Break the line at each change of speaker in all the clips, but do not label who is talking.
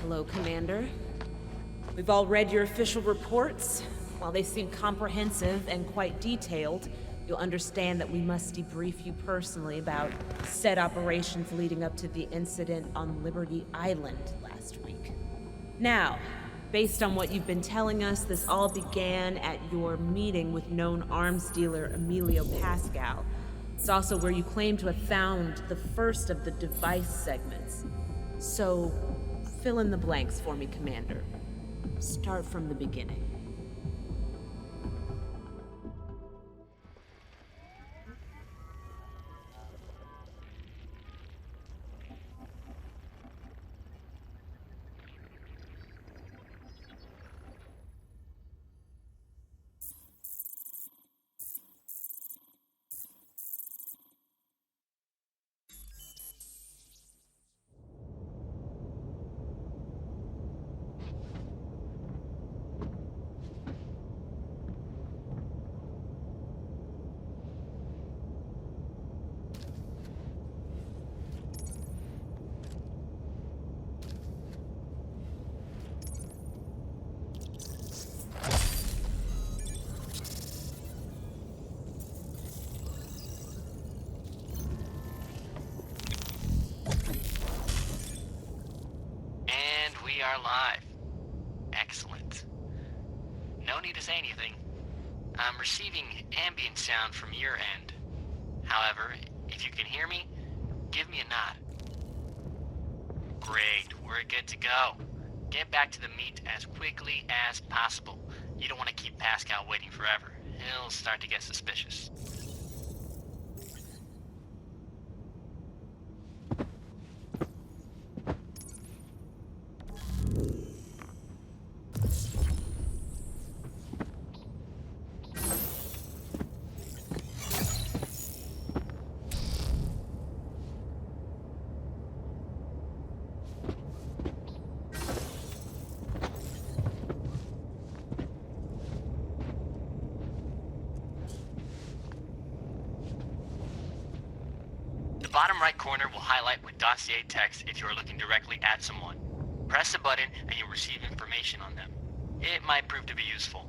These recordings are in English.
Hello, Commander. We've all read your official reports. While they seem comprehensive and quite detailed, you'll understand that we must debrief you personally about said operations leading up to the incident on Liberty Island last week. Now, based on what you've been telling us, this all began at your meeting with known arms dealer Emilio Pascal. It's also where you claim to have found the first of the device segments. So, fill in the blanks for me, Commander. Start from the beginning.
Are live. Excellent. No need to say anything. I'm receiving ambient sound from your end. However, if you can hear me, give me a nod. Great, we're good to go. Get back to the meet as quickly as possible. You don't want to keep Pascal waiting forever. He'll start to get suspicious. The bottom right corner will highlight with dossier text if you are looking directly at someone. Press the button and you'll receive information on them. It might prove to be useful.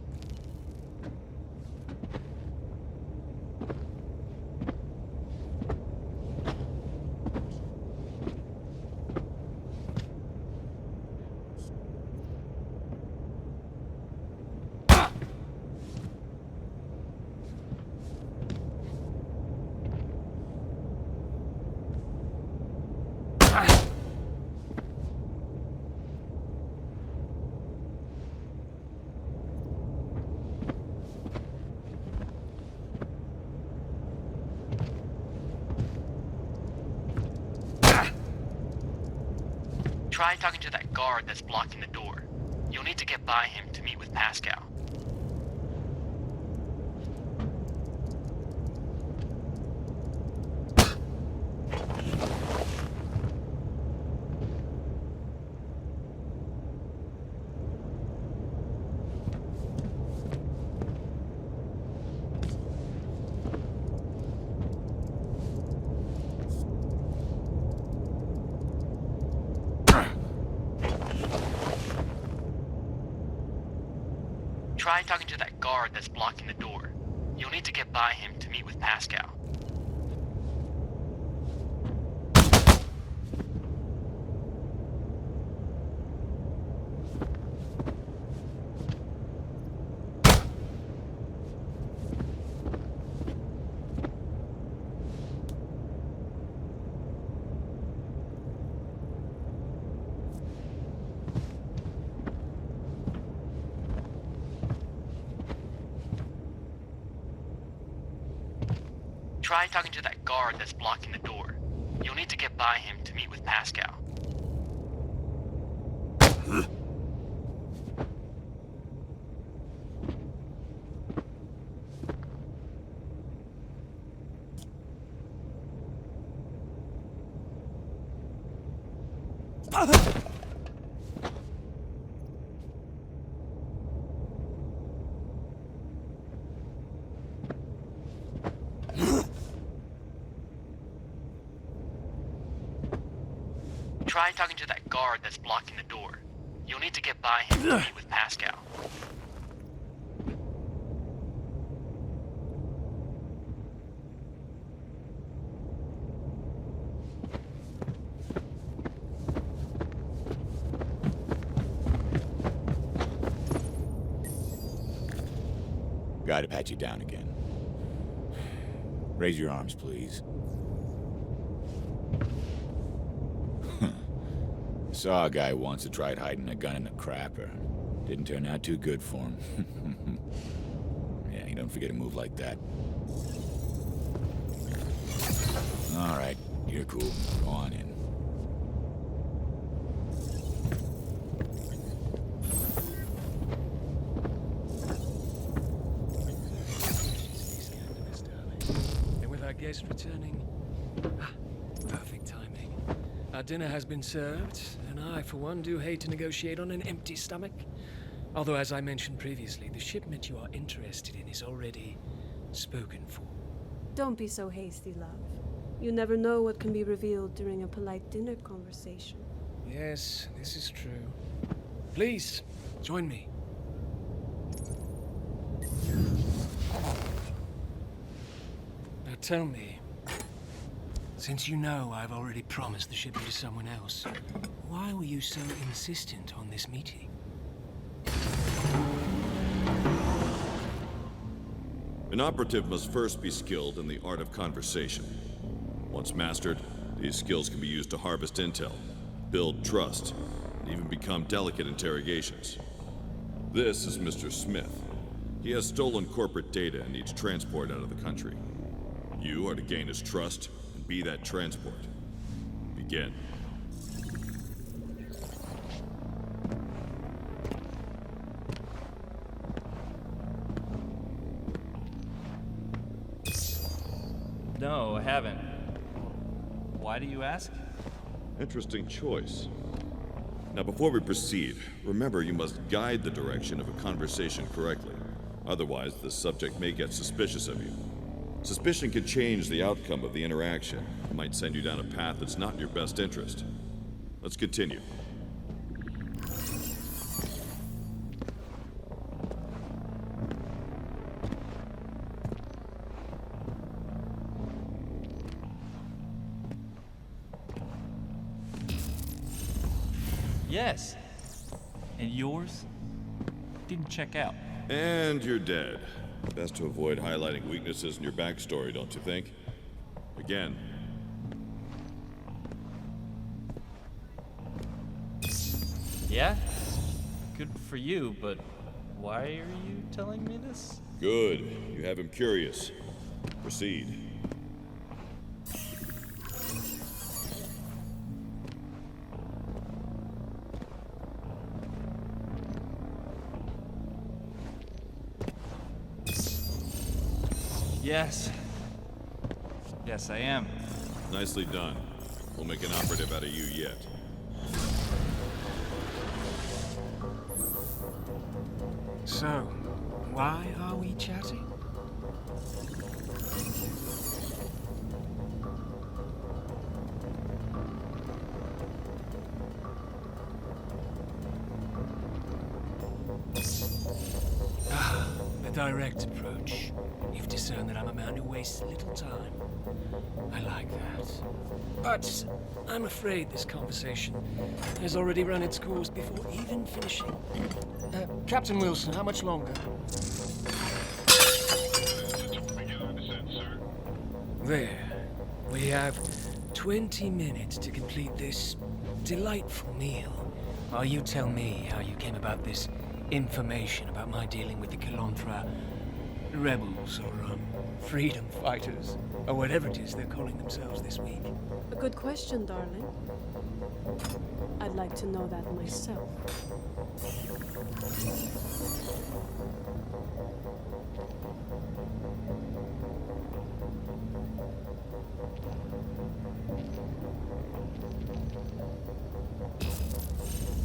Try talking to that guard that's blocking the door. You'll need to get by him to meet with Pascal. Try talking to that guard that's blocking the door. You'll need to get by him to meet with Pascal. Try talking to that guard that's blocking the door. You'll need to get by him to meet with Pascal. Try talking to that guard that's blocking the door. You'll need to get by him to meet with Pascal.
Gotta pat you down again. Raise your arms, please. Saw a guy once who tried hiding a gun in a crapper. Didn't turn out too good for him. Yeah, you don't forget a move like that. All right, you're cool. Go on in.
And with our guest returning, perfect timing. Our dinner has been served, and I, for one, do hate to negotiate on an empty stomach. Although, as I mentioned previously, the shipment you are interested in is already spoken for.
Don't be so hasty, love. You never know what can be revealed during a polite dinner conversation.
Yes, this is true. Please, join me. Now tell me, since you know I've already promised the shipment to someone else, why were you so insistent on this meeting?
An operative must first be skilled in the art of conversation. Once mastered, these skills can be used to harvest intel, build trust, and even become delicate interrogations. This is Mr. Smith. He has stolen corporate data and needs transport out of the country. You are to gain his trust and be that transport. Begin.
No, I haven't. Why do you ask?
Interesting choice. Now, before we proceed, remember you must guide the direction of a conversation correctly. Otherwise, the subject may get suspicious of you. Suspicion could change the outcome of the interaction. It might send you down a path that's not in your best interest. Let's continue.
Yes. And yours? Didn't check out.
And you're dead. Best to avoid highlighting weaknesses in your backstory, don't you think? Again.
Yeah? Good for you, but why are you telling me this?
Good. You have him curious. Proceed.
Yes. Yes, I am.
Nicely done. We'll make an operative out of you yet.
So, why are we chatting? The direct approach. You've discerned that I'm a man who wastes little time. I like that. But I'm afraid this conversation has already run its course before even finishing. Captain Wilson, how much longer? There. We have 20 minutes to complete this delightful meal. While you tell me how you came about this information about my dealing with the Kilonthra Rebels or freedom fighters, or whatever it is they're calling themselves this week.
A good question, darling. I'd like to know that myself.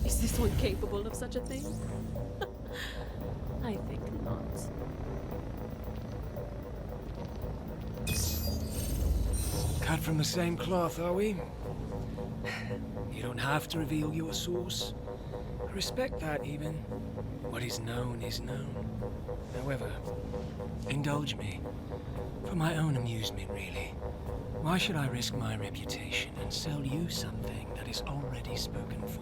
Is this one capable of such a thing? I think not.
Cut from the same cloth, are we? You don't have to reveal your source. I respect that, even. What is known is known. However, indulge me. For my own amusement, really. Why should I risk my reputation and sell you something that is already spoken for?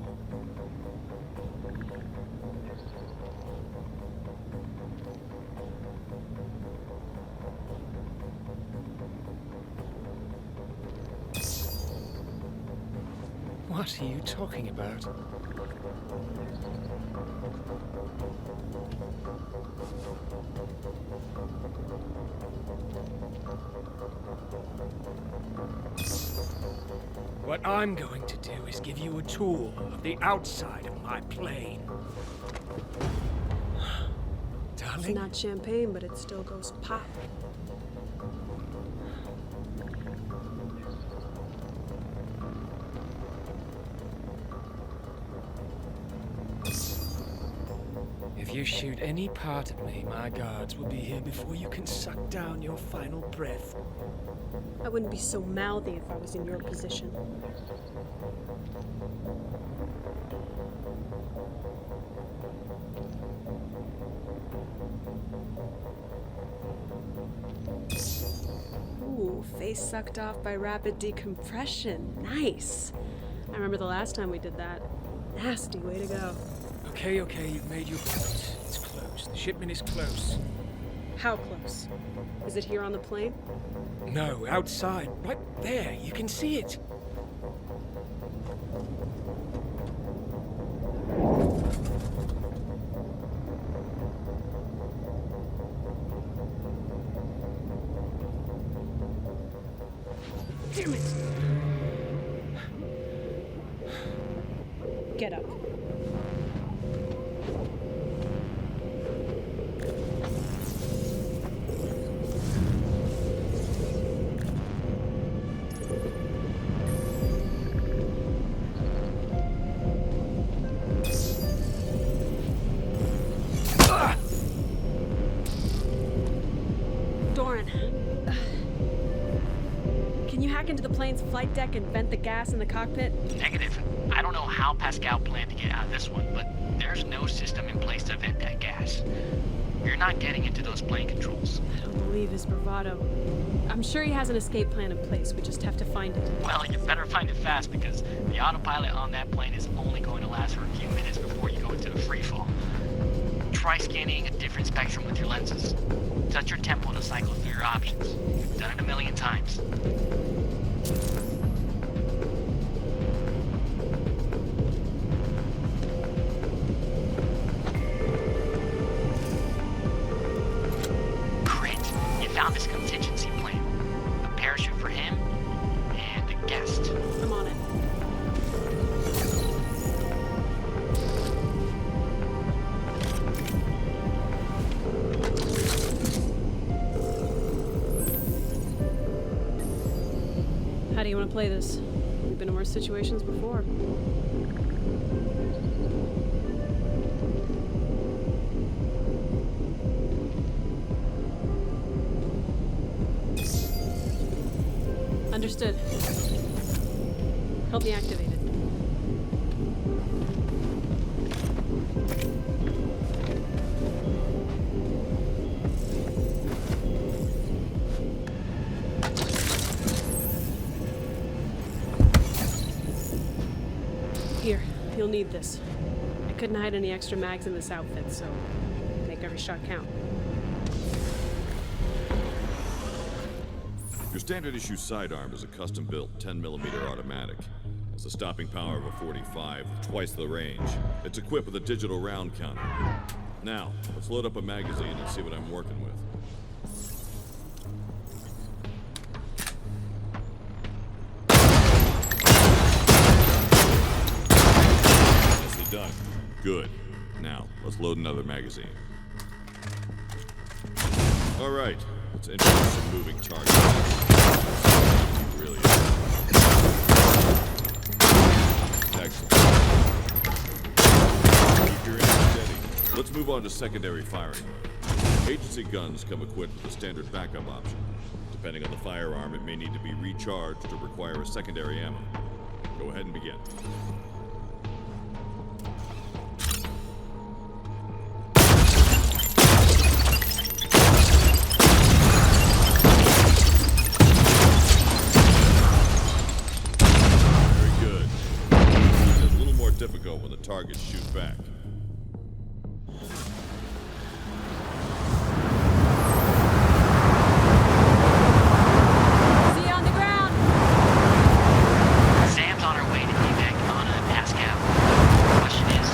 What are you talking about? What I'm going to do is give you a tour of the outside of my plane.
It's
Darling?
not champagne, but it still goes pop.
If you shoot any part of me, my guards will be here before you can suck down your final breath.
I wouldn't be so mouthy if I was in your position. Ooh, face sucked off by rapid decompression. Nice. I remember the last time we did that. Nasty way to go.
Okay, you've made your point. It's close. The shipment is close.
How close? Is it here on the plane?
No, outside. Right there. You can see it.
Damn it! Get up. Can you hack into the plane's flight deck and vent the gas in the cockpit?
Negative. I don't know how Pascal planned to get out of this one, but there's no system in place to vent that gas. You're not getting into those plane controls.
I don't believe his bravado. I'm sure he has an escape plan in place. We just have to find it.
Well, you better find it fast because the autopilot on that plane is only going to last for a few minutes before you go into the free fall. Try scanning a different spectrum with your lenses. Touch your tempo to cycle through your options. You've done it a million times. Great. You found this contingency plan. A parachute for him and a guest.
I'm on it. How do you want to play this? We've been in worse situations before. Understood. Help me activate it. Here, you'll need this. I couldn't hide any extra mags in this outfit, so make every shot count.
Your standard issue sidearm is a custom-built 10mm automatic. Has a stopping power of a .45, twice the range. It's equipped with a digital round counter. Now, let's load up a magazine and see what I'm working with. Nicely done. Good. Now, let's load another magazine. All right, let's introduce some moving targets. Really. Excellent. Keep your aim steady. Let's move on to secondary firing. Agency guns come equipped with a standard backup option. Depending on the firearm, it may need to be recharged or require a secondary ammo. Go ahead and begin. Difficult when the targets shoot back.
See you on the ground.
Sam's on her way to evac on a Pascal. Question is,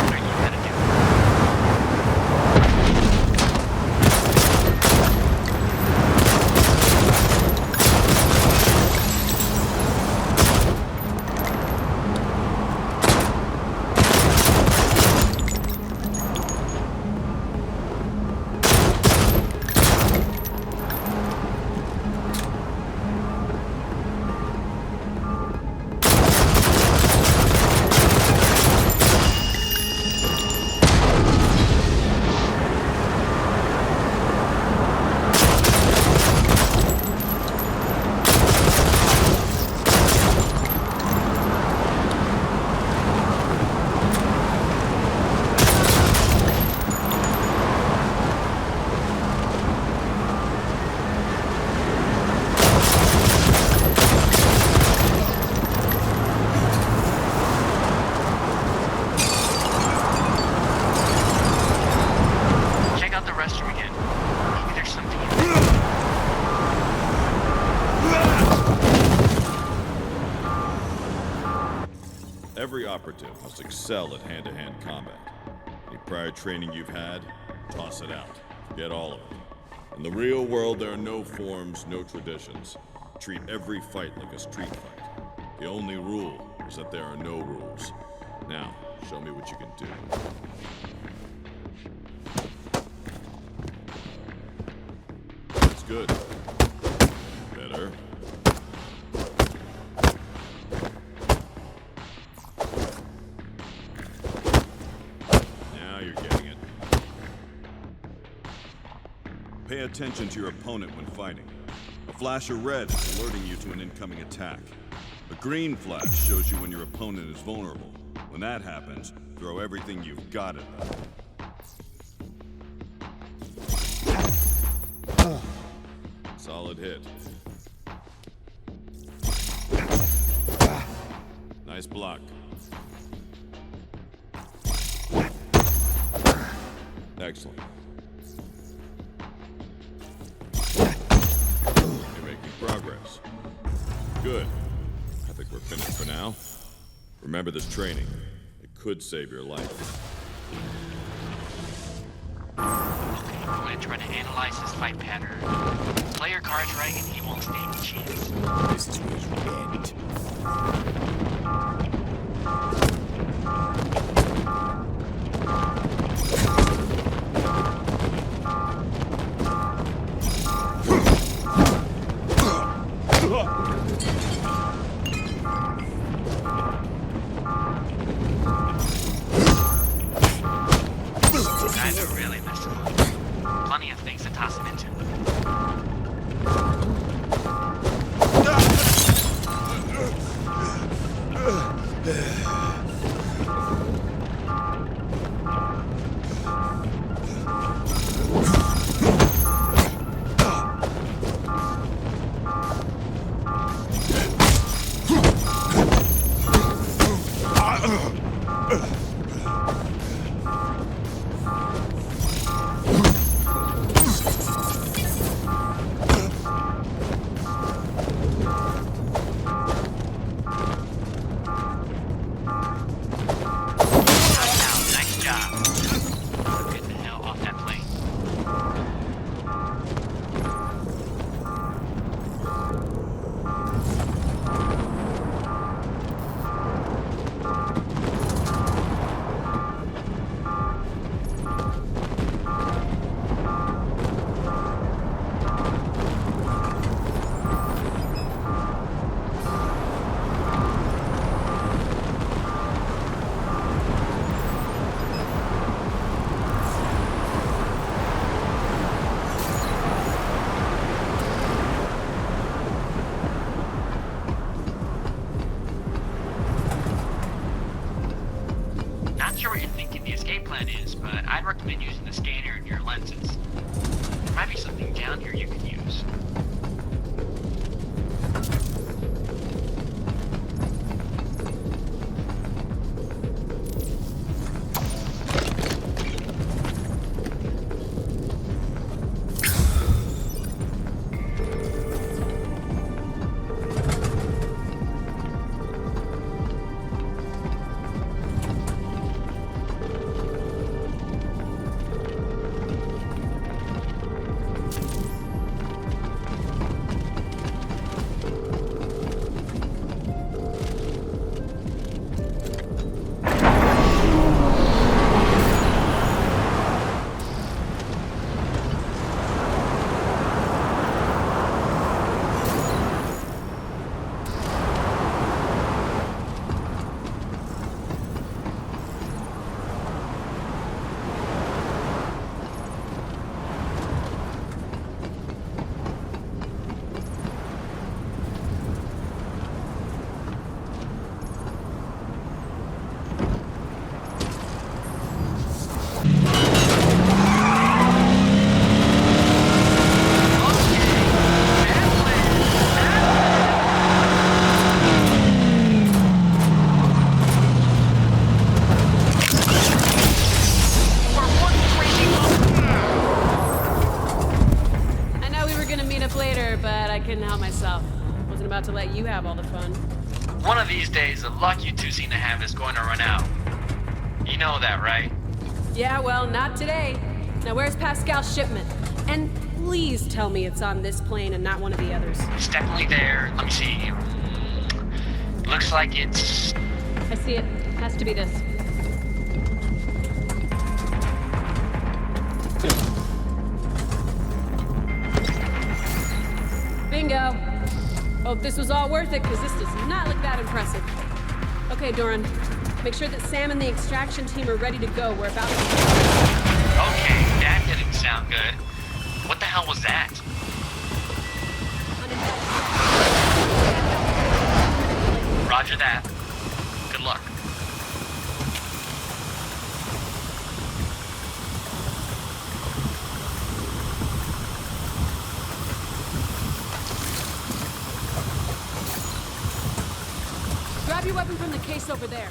what are you gonna do?
Every operative must excel at hand-to-hand combat. Any prior training you've had, toss it out. Get all of it. In the real world, there are no forms, no traditions. Treat every fight like a street fight. The only rule is that there are no rules. Now, show me what you can do. That's good. Better. Now you're getting it. Pay attention to your opponent when fighting. A flash of red is alerting you to an incoming attack. A green flash shows you when your opponent is vulnerable. When that happens, throw everything you've got at them. Solid hit. Nice block. Excellent. You're making progress. Good. I think we're finished for now. Remember this training. It could save your life.
I'm gonna try to analyze his fight pattern. Play your cards right and he won't stand a chance.
This is where you end.
Guys are really messing up. Plenty of things to toss him into.
couldn't help myself. Wasn't about to let you have all the fun.
One of these days, the luck you two seem to have is going to run out. You know that, right?
Yeah, well, not today. Now where's Pascal's shipment? And please tell me it's on this plane and not one of the others.
It's definitely there. Let me see. Looks like it's...
I see it. Has to be this. Bingo. Hope this was all worth it, because this does not look that impressive. Okay, Doran. Make sure that Sam and the extraction team are ready to go. We're about to...
Okay, that didn't sound good. What the hell was that? Roger that. Good luck.
Grab your weapon from the case over there.